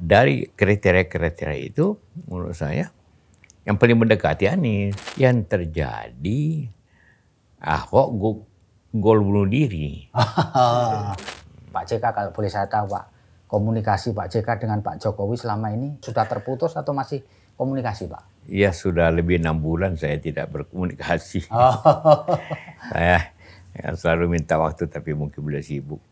dari kriteria-kriteria itu menurut saya yang paling mendekati Anies. Yang terjadi Ahok gol bunuh diri. Pak JK kalau boleh saya tahu Pak, komunikasi Pak JK dengan Pak Jokowi selama ini sudah terputus atau masih komunikasi Pak? Ya sudah lebih 6 bulan saya tidak berkomunikasi. Saya selalu minta waktu tapi mungkin beliau sibuk.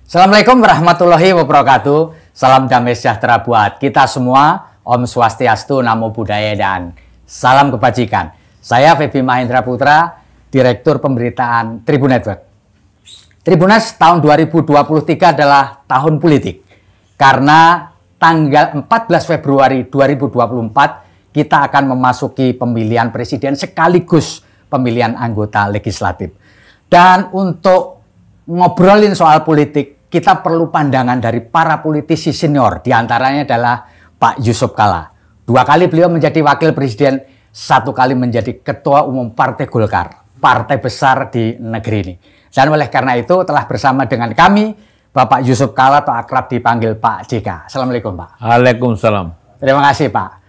Assalamualaikum warahmatullahi wabarakatuh. Salam damai sejahtera buat kita semua. Om Swastiastu, Namo Buddhaya, dan salam kebajikan. Saya Feby Mahendra Putra, Direktur Pemberitaan Tribun Network. Tribuners, tahun 2023 adalah tahun politik. Karena tanggal 14 Februari 2024 kita akan memasuki pemilihan presiden sekaligus pemilihan anggota legislatif. Dan untuk ngobrolin soal politik, kita perlu pandangan dari para politisi senior. Di antaranya adalah Pak Yusuf Kalla. 2 kali beliau menjadi wakil presiden, 1 kali menjadi ketua umum Partai Golkar, partai besar di negeri ini. Dan oleh karena itu telah bersama dengan kami Bapak Yusuf Kalla atau akrab dipanggil Pak JK. Assalamualaikum Pak. Waalaikumsalam. Terima kasih Pak.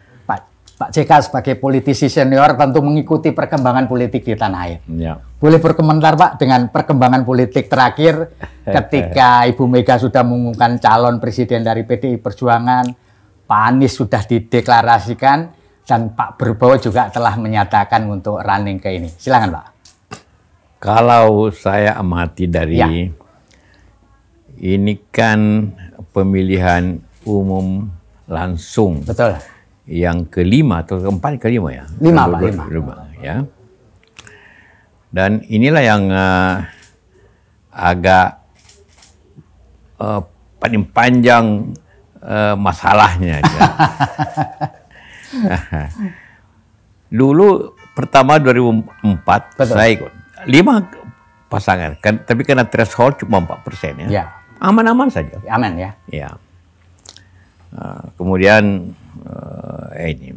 Pak JK sebagai politisi senior tentu mengikuti perkembangan politik di tanah air. Ya. Boleh berkomentar Pak dengan perkembangan politik terakhir ketika Ibu Mega sudah mengumumkan calon presiden dari PDI Perjuangan, Pak Anies sudah dideklarasikan, dan Pak Prabowo juga telah menyatakan untuk running ke ini. Silakan Pak. Kalau saya amati dari ini kan pemilihan umum langsung. Betul. Yang kelima atau keempat kelima ya? 5 Pak, 5. Ya. Dan inilah yang agak paling panjang masalahnya. Ya. Dulu pertama 2004 Betul. saya ikut 5 pasangan, kan, tapi karena threshold cuma 4% ya. Ya. Aman-aman saja. Aman ya. Ya. Kemudian ini.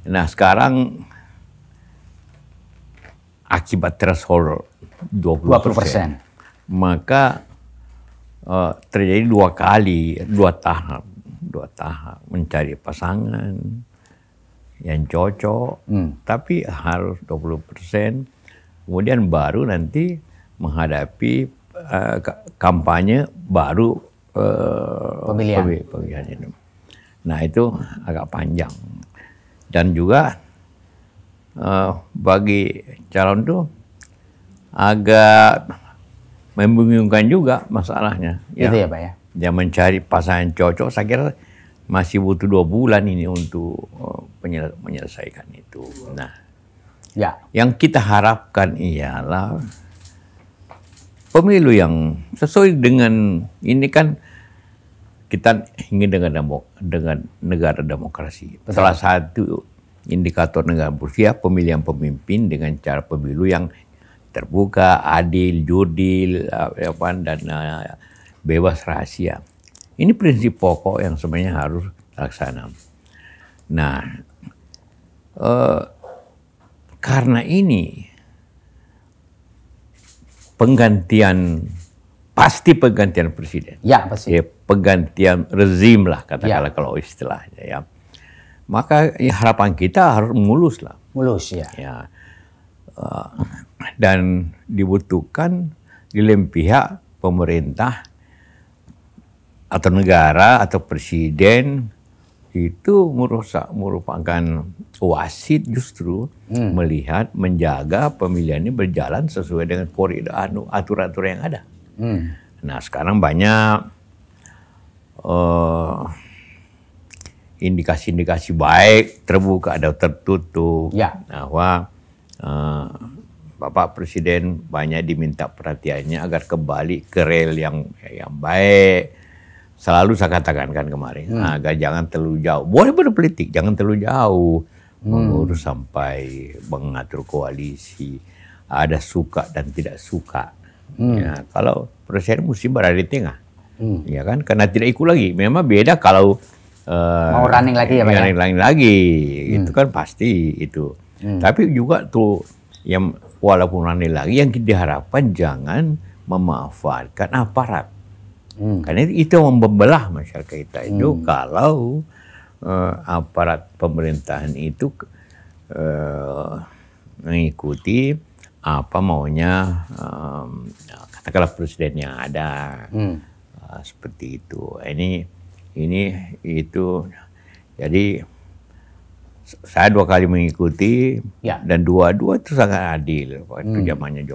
Nah sekarang akibat threshold 20%, maka terjadi 2 tahap mencari pasangan yang cocok, tapi harus 20%, kemudian baru nanti menghadapi kampanye baru pemilihan itu. Nah itu agak panjang, dan juga bagi calon itu agak membingungkan juga masalahnya. Itu ya Pak ya. Dia mencari pasangan cocok, saya kira masih butuh 2 bulan ini untuk menyelesaikan itu. Nah, yang kita harapkan ialah pemilu yang sesuai dengan ini kan. Kita ingin dengan negara demokrasi. Betul. Salah satu indikator negara berusia pemilihan pemimpin dengan cara pemilu yang terbuka, adil, jurdil, dan bebas rahasia. Ini prinsip pokok yang sebenarnya harus laksana. Nah, karena ini pasti penggantian presiden. Ya, pasti. Ya, penggantian rezim lah katakanlah kalau istilahnya ya. Maka ya, harapan kita harus mulus lah. Mulus ya. Ya. Dan dibutuhkan di lain pihak pemerintah atau negara atau presiden itu merupakan wasit justru melihat, menjaga pemilihan ini berjalan sesuai dengan koridor aturan-aturan yang ada. Nah sekarang banyak indikasi-indikasi baik, terbuka atau tertutup, bahwa Bapak Presiden banyak diminta perhatiannya agar kembali ke rel yang baik, selalu saya katakan kan kemarin, agar jangan terlalu jauh. Boleh berpolitik, jangan terlalu jauh mengurus sampai mengatur koalisi. Ada suka dan tidak suka. Ya, kalau presiden mesti berada di tengah, ya kan? Karena tidak ikut lagi. Memang beda kalau mau running lagi ya Pak? Running lagi, itu kan pasti itu. Tapi juga tuh yang walaupun running lagi, yang diharapkan jangan memanfaatkan aparat. Karena itu yang membelah masyarakat kita itu kalau aparat pemerintahan itu mengikuti apa maunya katakanlah presiden yang ada, seperti itu. Ini itu. Jadi saya 2 kali mengikuti dan dua-dua itu sangat adil waktu zamannya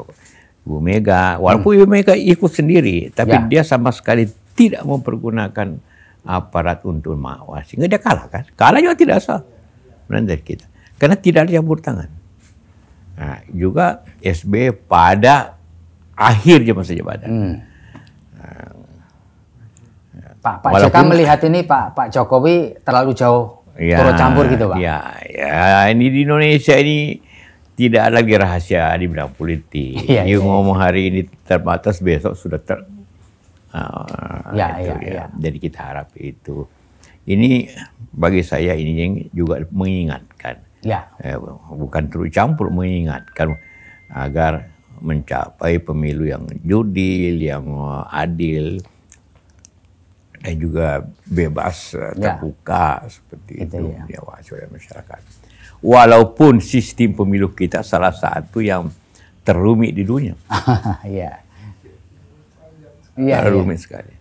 Ibu Mega. Walaupun Ibu Mega ikut sendiri, tapi dia sama sekali tidak mempergunakan aparat untuk mengawasi. Sehingga dia kalah kan? Kalah juga tidak sah dari kita. Karena tidak ada campur tangan. Nah, juga SBY pada akhir masa jabatan. Pak JK melihat ini Pak Jokowi terlalu jauh turut campur gitu Pak? Ya, ini di Indonesia ini tidak ada lagi rahasia di bidang politik. Ngomong hari ini terbatas, besok sudah Jadi kita harap itu. Ini bagi saya ini yang juga mengingatkan. Bukan terus campur, mengingatkan agar mencapai pemilu yang jurdil, yang adil, dan juga bebas, terbuka seperti itu diawasi oleh masyarakat. Walaupun sistem pemilu kita salah satu yang terumit di dunia, rumit sekali.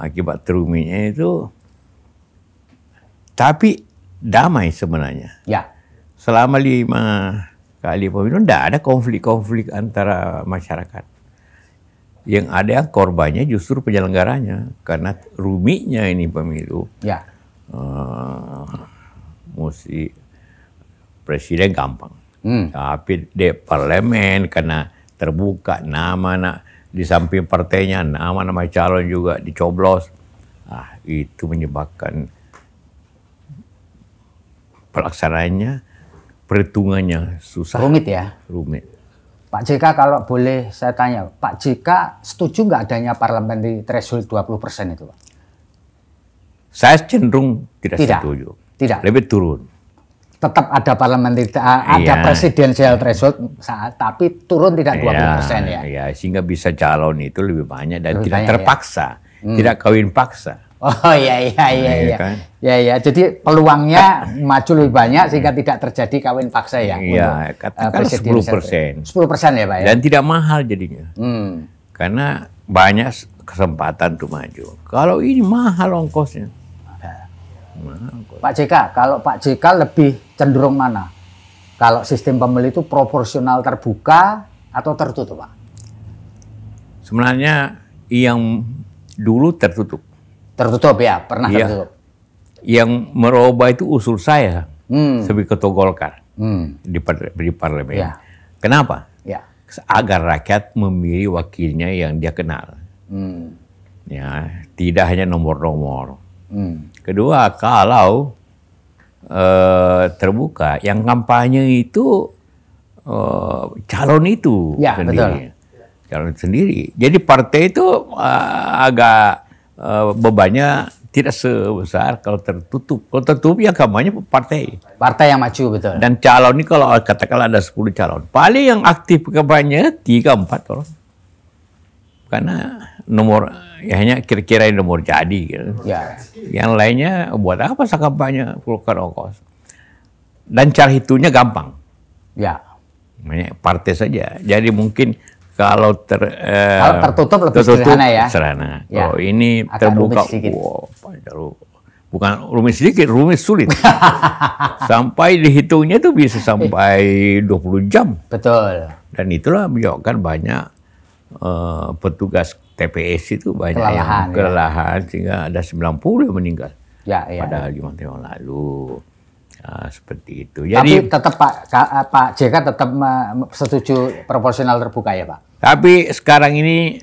Akibat terumitnya itu, tapi damai sebenarnya. Selama 5 kali pemilu tidak ada konflik-konflik antara masyarakat. Yang ada yang korbannya justru penyelenggaranya, karena rumitnya ini pemilu. Mesti presiden gampang, tapi di parlemen karena terbuka nama di samping partainya, nama-nama calon juga dicoblos. Itu menyebabkan pelaksanaannya, perhitungannya susah. Rumit ya? Rumit. Pak JK, kalau boleh saya tanya, Pak JK setuju nggak adanya parliamentary threshold 20% itu Pak? Saya cenderung tidak setuju. Lebih turun. Tetap ada parliamentary, ada presidensial threshold, tapi turun tidak 20% ya? Sehingga bisa calon itu lebih banyak dan tidak terpaksa, tidak kawin paksa. Oh iya. Jadi peluangnya maju lebih banyak sehingga tidak terjadi kawin paksa ya. Katakan 10%. 10% ya Pak ya. Dan tidak mahal jadinya. Karena banyak kesempatan untuk maju. Kalau ini mahal ongkosnya. Pak JK, kalau Pak JK lebih cenderung mana? Kalau sistem pemilu itu proporsional terbuka atau tertutup Pak? Sebenarnya yang dulu tertutup. Tertutup ya, pernah tertutup. Yang merubah itu usul saya sebagai ketua Golkar di parlemen. Kenapa? Agar rakyat memilih wakilnya yang dia kenal. Tidak hanya nomor-nomor. Kedua, kalau terbuka, yang kampanye itu calon itu sendiri. Calon sendiri. Jadi partai itu agak bebannya tidak sebesar kalau tertutup. Kalau tertutup ya kampanye partai. Partai yang maju, betul. Dan calon ini kalau katakanlah ada 10 calon, paling yang aktif kampanye 3-4 calon. Karena nomor hanya kira-kira nomor jadi gitu. Yang lainnya buat apa kampanye keluar ongkos. Dan cara hitungnya gampang. Partai saja. Jadi mungkin kalau tertutup lebih sederhana ya. Kalau ini terbuka, bukan rumit sedikit, rumit sulit. Sampai dihitungnya itu bisa sampai 20 jam. Betul. Dan itulah menyebabkan banyak petugas TPS itu banyak yang kelelahan sehingga ada 90 yang meninggal. Pada 5 tahun lalu. Seperti itu. Jadi, tapi tetap Pak JK tetap setuju proporsional terbuka ya Pak? Tapi sekarang ini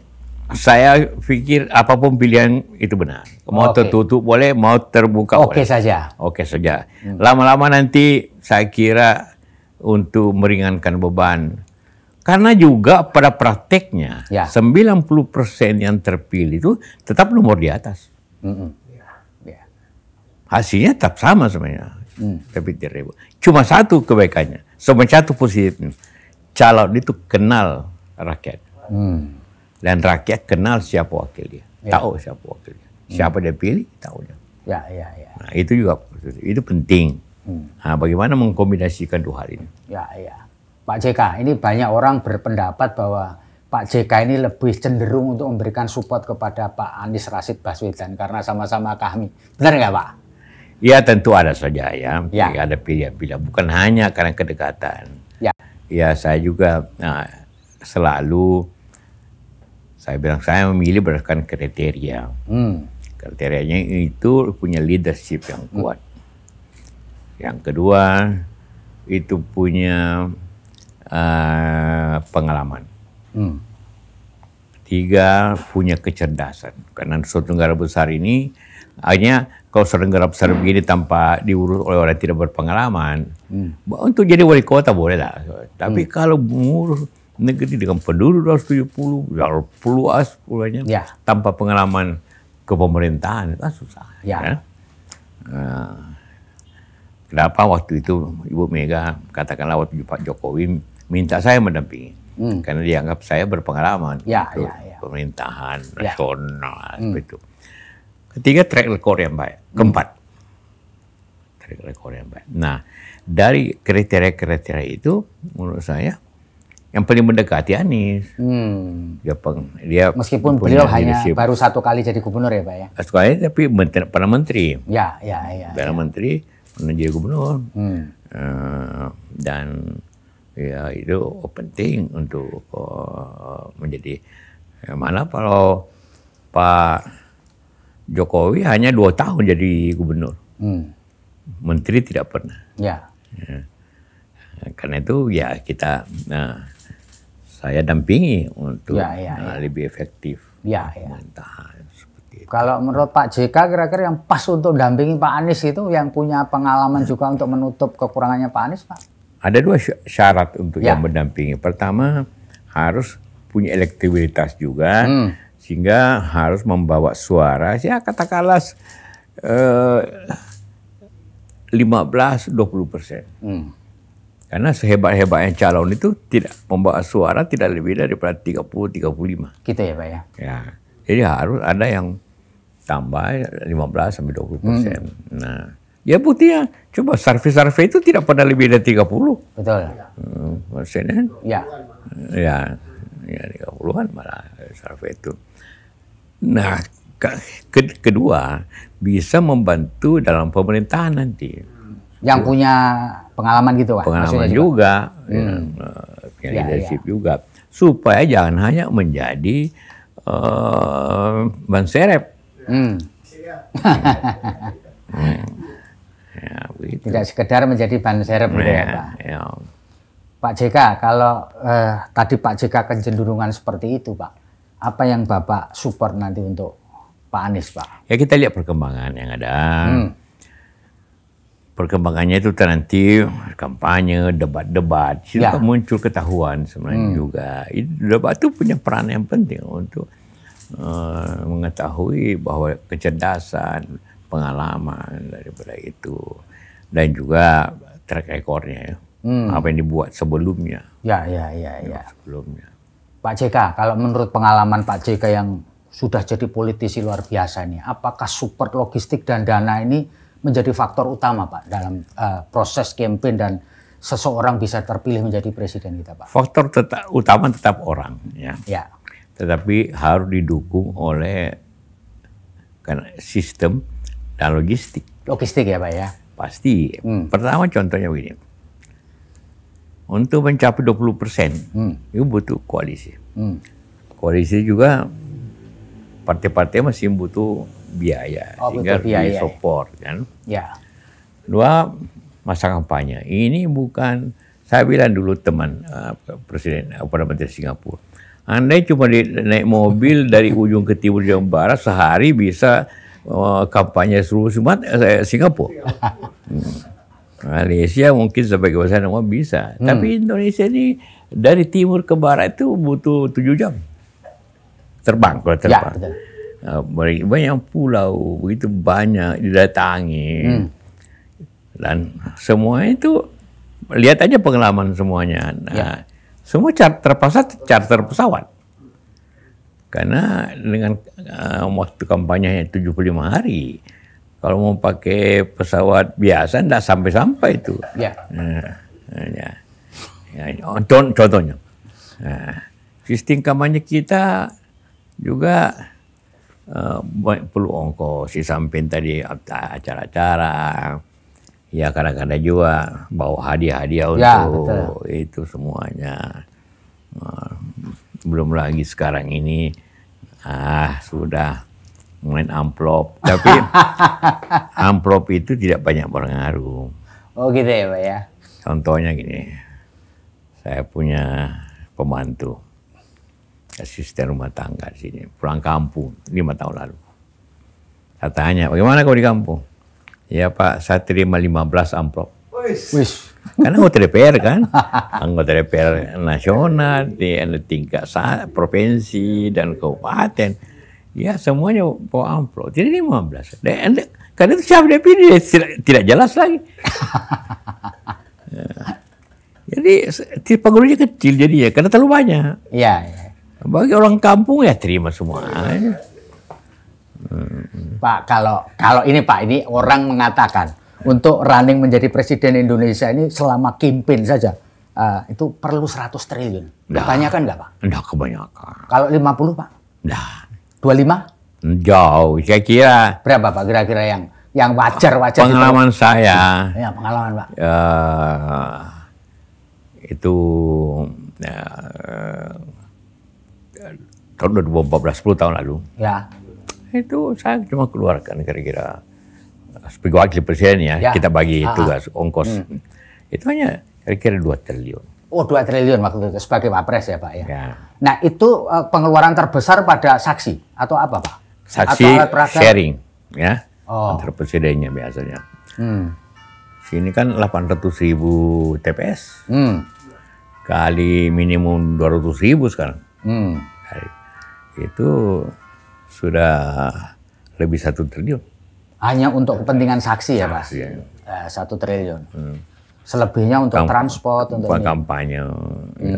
saya pikir apapun pilihan itu benar. Mau tertutup boleh, mau terbuka boleh. Oke saja. Lama-lama nanti saya kira untuk meringankan beban. Karena juga pada prakteknya 90% yang terpilih itu tetap nomor di atas. Hasilnya tetap sama sebenarnya. Tapi tidak. Cuma satu kebaikannya, satu positifnya. Calon itu kenal rakyat. Dan rakyat kenal siapa wakil dia. Tahu siapa wakil dia. Siapa dia pilih, tahu dia. Nah, itu juga itu penting. Nah, bagaimana mengkombinasikan dua hal ini? Pak JK, ini banyak orang berpendapat bahwa Pak JK ini lebih cenderung untuk memberikan support kepada Pak Anies Rashid Baswedan karena sama-sama kami. Benar nggak, Pak? Ya, tentu ada saja ya. Ada pilihan-pilihan. Bukan hanya karena kedekatan. Ya, saya juga selalu saya bilang saya memilih berdasarkan kriteria. Kriterianya itu punya leadership yang kuat. Yang kedua itu punya pengalaman. Tiga, punya kecerdasan. Karena suatu negara besar ini hanya kalau suatu negara besar begini tanpa diurus oleh orang yang tidak berpengalaman, untuk jadi wali kota boleh lah. Tapi kalau mengurus negeri dengan penduduk 270, luas pulaunya, tanpa pengalaman kepemerintahan itu kan susah. Kenapa waktu itu Ibu Mega katakanlah waktu Pak Jokowi minta saya mendampingi, karena dianggap saya berpengalaman untuk pemerintahan nasional seperti itu. Ketiga, track record yang baik. Keempat, track record yang baik. Nah, dari kriteria-kriteria itu menurut saya yang paling mendekati Anies. Dia meskipun beliau hanya baru 1 kali jadi gubernur ya Pak ya? 1 kali tapi pernah menteri. Pernah menteri, pernah jadi gubernur. Dan ya itu penting untuk menjadi. Mana kalau Pak Jokowi hanya 2 tahun jadi gubernur. Menteri tidak pernah. Karena itu ya kita saya dampingi untuk lebih efektif pemerintahan seperti itu. Kalau menurut Pak JK kira-kira yang pas untuk dampingi Pak Anies itu yang punya pengalaman juga untuk menutup kekurangannya Pak Anies, Pak? Ada 2 syarat untuk yang mendampingi. Pertama, harus punya elektabilitas juga, sehingga harus membawa suara, ya katakanlah 15-20%. Karena sehebat-hebatnya calon itu tidak membawa suara tidak lebih daripada 30-35. Gitu ya Pak ya? Jadi harus ada yang tambah 15-20%. Nah, ya buktinya coba survei itu tidak pernah lebih dari 30. Betul. Persennya? Ya 30-an malah survei itu. Nah, kedua bisa membantu dalam pemerintahan nanti. Yang punya pengalaman gitu Pak? Pengalaman juga, punya leadership juga. Supaya jangan hanya menjadi ban serep. Tidak sekedar menjadi ban serep gitu ya Pak? Pak JK, kalau tadi Pak JK kecenderungan seperti itu Pak, apa yang Bapak support nanti untuk Pak Anies Pak? Ya kita lihat perkembangan yang ada. Perkembangannya itu nanti kampanye, debat-debat, sudah muncul ketahuan sebenarnya juga. Debat itu punya peran yang penting untuk mengetahui bahwa kecerdasan, pengalaman daripada itu, dan juga track record-nya, apa yang dibuat sebelumnya. Sebelumnya. Pak JK, kalau menurut pengalaman Pak JK yang sudah jadi politisi luar biasa ini, apakah support logistik dan dana ini menjadi faktor utama Pak dalam proses campaign dan seseorang bisa terpilih menjadi presiden kita Pak? Faktor utama tetap orang ya. Tetapi harus didukung oleh sistem dan logistik. Logistik ya Pak ya? Pasti. Pertama contohnya begini. Untuk mencapai 20% itu butuh koalisi. Koalisi juga partai-partai masih butuh biaya, sehingga harus support kan. Dua, masa kampanye. Ini bukan, saya bilang dulu teman Presiden Perdana Menteri Singapura, Andai cuma naik mobil dari ujung ke timur jauh barat sehari bisa kampanye seluruh Singapura. Malaysia mungkin sebagai bahasa nama bisa, tapi Indonesia ini dari timur ke barat itu butuh 7 jam terbang kalau terbang. Ya, banyak pulau, begitu banyak didatangi, dan semua itu lihat aja pengalaman semuanya. Nah, semua terpaksa charter pesawat. Karena dengan waktu kampanye 75 hari, kalau mau pakai pesawat biasa enggak sampai-sampai itu. Contohnya. Nah, sistem kampanye kita juga perlu ongkos, di samping tadi acara-acara. Ya kadang-kadang juga bawa hadiah-hadiah untuk itu semuanya. Belum lagi sekarang ini sudah main amplop, tapi amplop itu tidak banyak berpengaruh. Oh gitu ya Pak ya. Contohnya gini, saya punya pembantu asisten rumah tangga di sini, pulang kampung 5 tahun lalu. Saya tanya, bagaimana kau di kampung? Ya Pak, saya terima 15 amplop. Karena anggota DPR kan, anggota DPR nasional, di tingkat provinsi dan kabupaten, ya semuanya bawa amplop. Jadi 15. Karena itu siapa dia pilih, tidak jelas lagi. Jadi pengaruhnya kecil jadinya, karena terlalu banyak. Iya. Bagi orang kampung ya terima semua. Pak, kalau ini Pak, ini orang mengatakan untuk running menjadi presiden Indonesia ini selama campaign saja itu perlu 100 triliun. Kebanyakan nggak Pak? Enggak kebanyakan. Kalau 50 Pak? Enggak. 25? Jauh, saya kira. Berapa Pak kira-kira yang wajar? Pengalaman itu? Saya. Ya pengalaman Pak. Itu tahun 2014, 10 tahun lalu. Ya. Itu saya cuma keluarkan kira-kira sebagai wakil presiden ya, kita bagi tugas ongkos. Itu hanya kira-kira 2 triliun. Oh 2 triliun waktu itu sebagai Wapres ya Pak ya. Nah itu pengeluaran terbesar pada saksi atau apa Pak? Saksi sharing ya, antar presidennya biasanya. Sini kan 800.000 TPS, kali minimum 200.000 sekarang. Itu sudah lebih 1 triliun. Hanya untuk kepentingan saksi ya Pak? 1 triliun. Selebihnya untuk transport, untuk kampanye.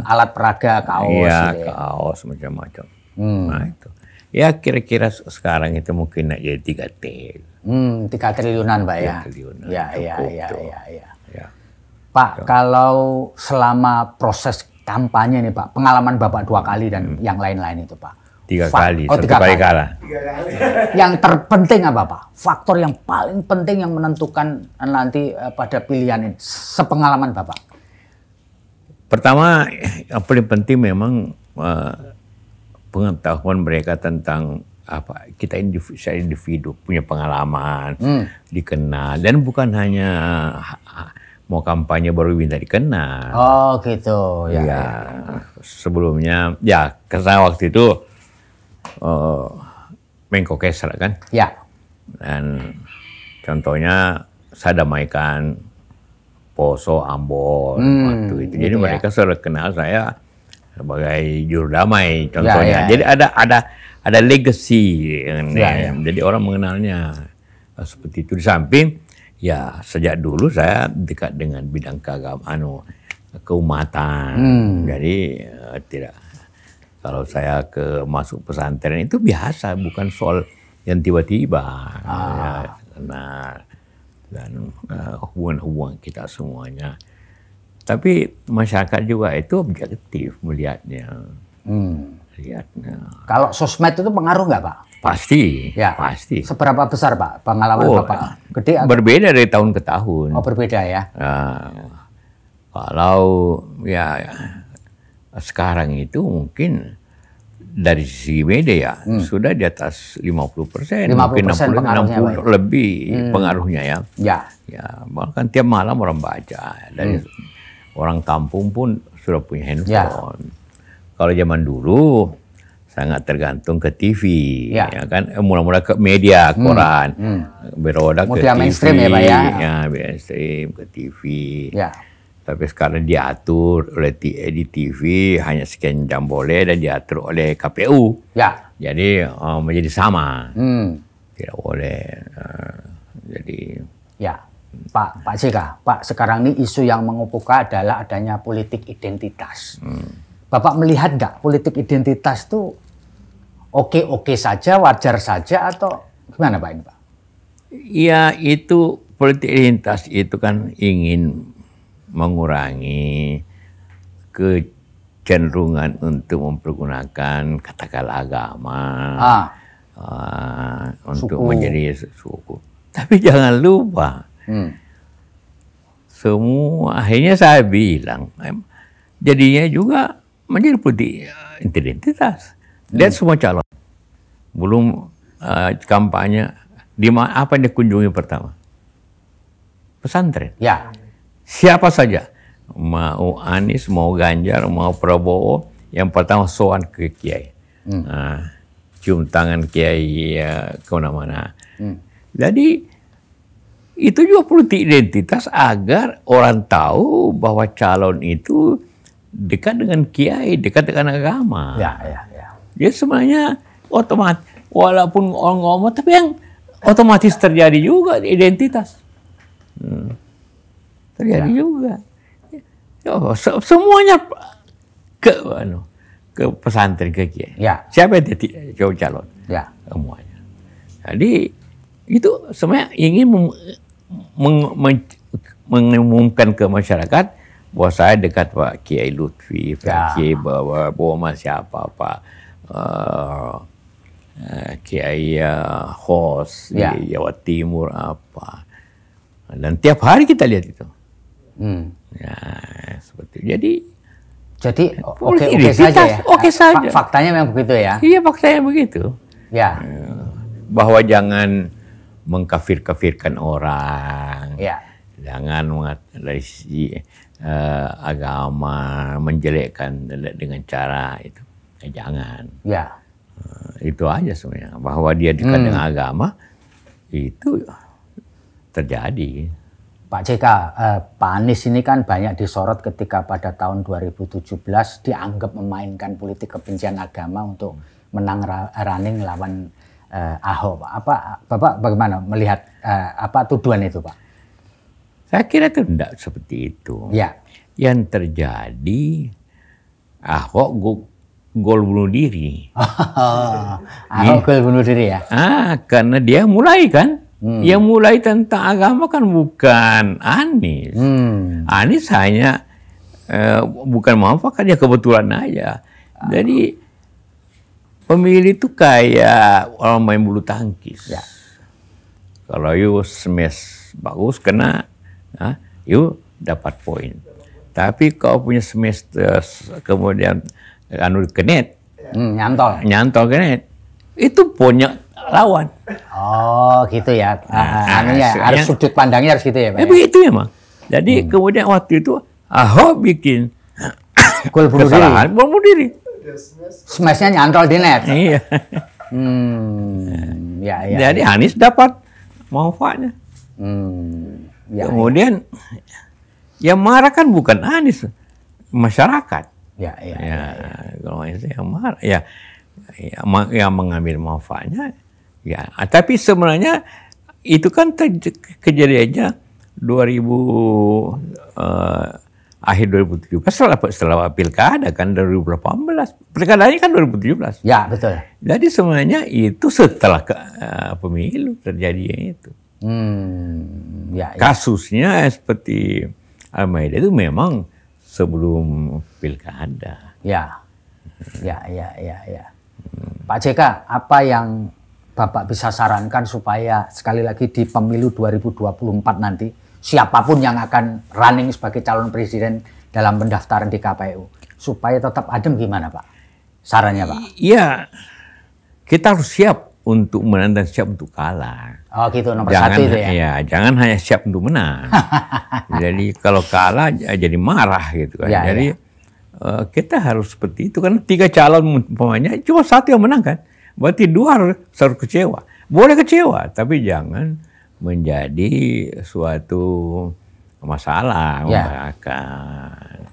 Alat peraga, kaos. Iya, gitu ya. kaos macam-macam. Nah itu. Ya kira-kira sekarang itu mungkin naik jadi 3 T. 3 triliunan Pak ya? 3 triliunan. Ya. Pak, kalau selama proses kampanye nih Pak, pengalaman Bapak 2 kali dan yang lain-lain itu Pak? 3 kali, 1 kali kalah. Yang terpenting apa Pak? Faktor yang paling penting yang menentukan nanti pada pilihan ini, sepengalaman Bapak? Pertama, yang paling penting memang pengetahuan mereka tentang apa kita individu punya pengalaman, dikenal, dan bukan hanya mau kampanye baru minta dikenal. Oh gitu ya. Sebelumnya ya karena waktu itu Menko Kesra kan? Ya. Dan contohnya saya damaikan Poso, Ambon waktu itu. Jadi mereka sudah kenal saya sebagai juru damai contohnya. Jadi ada legacy. Jadi orang mengenalnya seperti itu. Di samping ya sejak dulu saya dekat dengan bidang keumatan. Jadi tidak. Kalau saya masuk pesantren itu biasa, bukan soal yang tiba-tiba. Dan hubungan-hubungan kita semuanya. Tapi masyarakat juga itu objektif melihatnya. Kalau sosmed itu pengaruh nggak Pak? Pasti, ya. Pasti. Seberapa besar Pak pengalaman Bapak? Gede atau? Berbeda dari tahun ke tahun. Oh berbeda ya? Kalau ya sekarang itu mungkin dari sisi media sudah di atas 50%, mungkin 60 lebih pengaruhnya ya. Ya, bahkan tiap malam orang baca. Dari orang kampung pun sudah punya handphone. Kalau zaman dulu sangat tergantung ke TV, ya kan mula-mula ke media, koran, beroda ke TV, mainstream ya Pak ya, mainstream ke TV. Ya. Tapi sekarang diatur oleh di TV hanya sekian jam boleh dan diatur oleh KPU. Ya. Jadi menjadi sama, tidak boleh. Jadi. Ya, Pak JK, Pak, sekarang ini isu yang mengemuka adalah adanya politik identitas. Bapak melihat nggak politik identitas itu oke-oke saja, wajar saja, atau gimana Pak ini Pak? Ya, itu politik identitas itu kan ingin mengurangi kecenderungan untuk mempergunakan katakanlah agama untuk menjadi suku. Tapi jangan lupa, semua akhirnya saya bilang, jadinya juga menjadi politik identitas. Lihat semua calon, belum kampanye, di mana apa yang dikunjungi pertama? Pesantren. Ya. Siapa saja, mau Anies, mau Ganjar, mau Prabowo, yang pertama sowan ke Kiai, cium tangan Kiai kemana-mana. Jadi itu juga politik identitas agar orang tahu bahwa calon itu dekat dengan Kiai, dekat dengan agama. Ya. Jadi sebenarnya otomatis, walaupun orang ngomong, tapi yang otomatis terjadi juga identitas. Terjadi juga. Semuanya ke pesantren, ke Kiai. Ya. Siapa yang calon? Ya. Semuanya. Jadi itu sebenarnya ingin mengumumkan ke masyarakat bahwa saya dekat Pak Kiai Lutfi, Pak Kiai Boma siapa, Pak Kiai Hos di Jawa Timur apa. Dan tiap hari kita lihat itu. Ya, seperti jadi oke saja ya. Oke saja. Faktanya memang begitu ya. Iya, faktanya begitu. Ya. Bahwa jangan mengkafir-kafirkan orang. Ya. Jangan dari sisi agama menjelekkan dengan cara itu. Jangan. Ya. Itu aja sebenarnya. Bahwa dia dekat dengan agama itu terjadi. Pak JK, Pak Anies ini kan banyak disorot ketika pada tahun 2017 dianggap memainkan politik kebencian agama untuk menang running lawan Ahok. Bapak bagaimana melihat tuduhan itu, Pak? Saya kira itu tidak seperti itu. Ya. Yang terjadi Ahok gol bunuh diri. Ahok gol bunuh diri ya? Karena dia mulai kan. Yang mulai tentang agama kan bukan Anies. Anies hanya bukan manfaat, dia kebetulan aja. Jadi pemilih itu kayak orang main bulu tangkis. Ya. Kalau you smash bagus kena, you dapat poin. Tapi kalau punya smash kemudian ke net, nyantol ke net, itu poinnya lawan. Oh gitu ya. Harus sudut pandangnya harus gitu ya Pak. Begitu memang. Jadi kemudian waktu itu Ahok bikin gol bunuh diri. Smashnya nyantol di net. Iya. Jadi Anies dapat manfaatnya. Kemudian yang marah kan bukan Anies, masyarakat. Kalau Anies yang marah, yang mengambil manfaatnya. Ya, tapi sebenarnya itu kan kejadiannya akhir 2017 setelah pilkada kan 2018. Pilkadanya kan 2017. Ya, betul. Jadi sebenarnya itu setelah pemilu terjadinya itu. Kasusnya seperti Al-Maida itu memang sebelum pilkada. Ya. Pak JK, apa yang Bapak bisa sarankan supaya sekali lagi di pemilu 2024 nanti siapapun yang akan running sebagai calon presiden dalam pendaftaran di KPU supaya tetap adem, gimana Pak? Sarannya Pak? Iya, kita harus siap untuk menang dan siap untuk kalah. Oh gitu, nomor satu itu ya? Iya, jangan hanya siap untuk menang. Jadi kalau kalah jadi marah gitu kan. Jadi kita harus seperti itu. Karena 3 calon umpamanya cuma 1 yang menang kan. Berarti 2 harus kecewa. Boleh kecewa, tapi jangan menjadi suatu masalah masyarakat.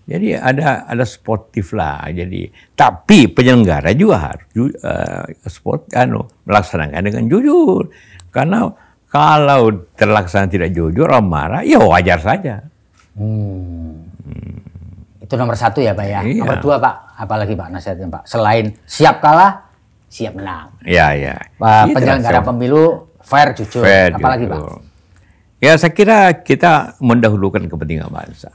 Jadi ada sportif lah. Jadi tapi penyelenggara juga harus melaksanakan dengan jujur. Karena kalau terlaksana tidak jujur, orang marah, ya wajar saja. Itu nomor 1 ya Pak ya. Iya. Nomor 2 Pak, apalagi Pak nasihatnya Pak? Selain siap kalah, siap menang. Ya. Penyelenggara pemilu fair, jujur. Apalagi Pak? Ya saya kira kita mendahulukan kepentingan bangsa.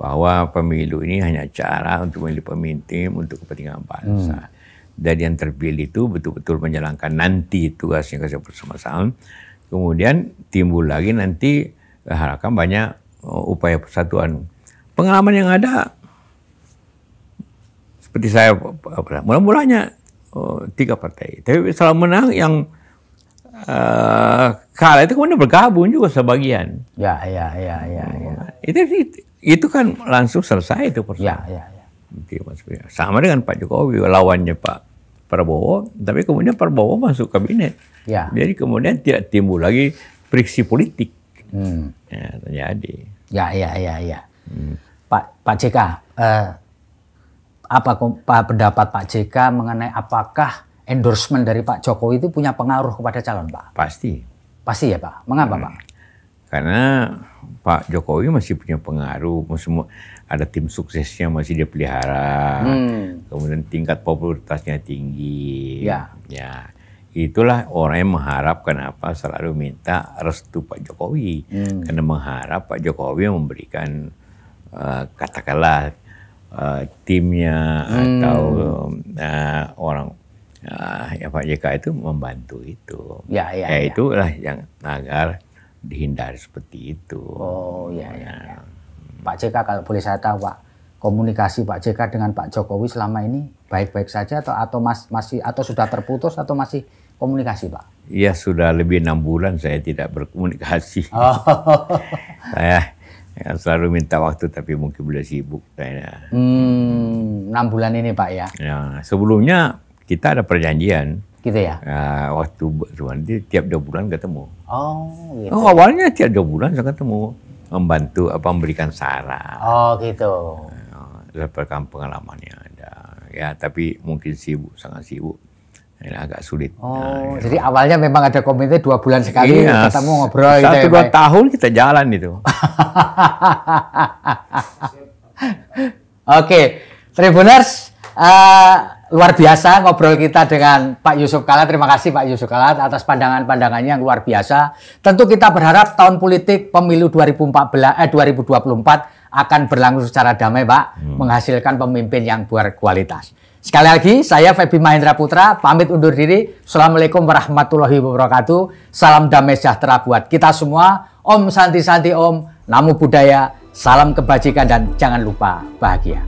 Bahwa pemilu ini hanya cara untuk memilih pemimpin untuk kepentingan bangsa. Dan yang terpilih itu betul-betul menjalankan nanti tugasnya bersama-sama. Kemudian timbul lagi nanti harapkan banyak upaya persatuan. Pengalaman yang ada seperti saya mula-mulanya 3 partai. Tapi setelah menang yang kalah itu kemudian bergabung juga sebagian. Ya. Itu kan langsung selesai itu persoalan. Ya. Sama dengan Pak Jokowi, lawannya Pak Prabowo, tapi kemudian Prabowo masuk kabinet. Ya. Jadi kemudian tidak timbul lagi friksi politik. Ya, terjadi. Ya. Pak JK, apa pendapat Pak JK mengenai apakah endorsement dari Pak Jokowi itu punya pengaruh kepada calon Pak? Pasti. Pasti ya Pak. Mengapa Pak? Karena Pak Jokowi masih punya pengaruh, ada tim suksesnya masih dia pelihara, kemudian tingkat popularitasnya tinggi. Ya. Itulah orang yang mengharapkan selalu minta restu Pak Jokowi, karena mengharap Pak Jokowi memberikan katakanlah timnya atau orang Pak JK itu membantu itu. Ya. Itulah yang agar dihindari seperti itu. Ya. Pak JK kalau boleh saya tahu Pak, komunikasi Pak JK dengan Pak Jokowi selama ini baik-baik saja atau masih atau sudah terputus atau masih komunikasi Pak? Ya sudah lebih 6 bulan saya tidak berkomunikasi. Saya selalu minta waktu tapi mungkin boleh sibuk saya. 6 bulan ini Pak ya? Sebelumnya kita ada perjanjian. Gitu ya? Waktu tiap 2 bulan ketemu. Gitu. Awalnya tiap 2 bulan saya ketemu, membantu memberikan saran. Gitu. Pengalamannya ada. Ya tapi mungkin sibuk, sangat sibuk. Ini agak sulit. Jadi awalnya memang ada komite 2 bulan sekali ketemu ngobrol. 1-2 tahun kita jalan itu. Oke, Tribuners, luar biasa ngobrol kita dengan Pak Yusuf Kalla. Terima kasih Pak Yusuf Kalla atas pandangan-pandangannya yang luar biasa. Tentu kita berharap tahun politik pemilu 2024 akan berlangsung secara damai Pak, menghasilkan pemimpin yang berkualitas. Sekali lagi, saya Feby Mahendra Putra, pamit undur diri. Assalamualaikum warahmatullahi wabarakatuh. Salam damai sejahtera buat kita semua. Om Santi Santi Om, Namo Buddhaya, salam kebajikan dan jangan lupa bahagia.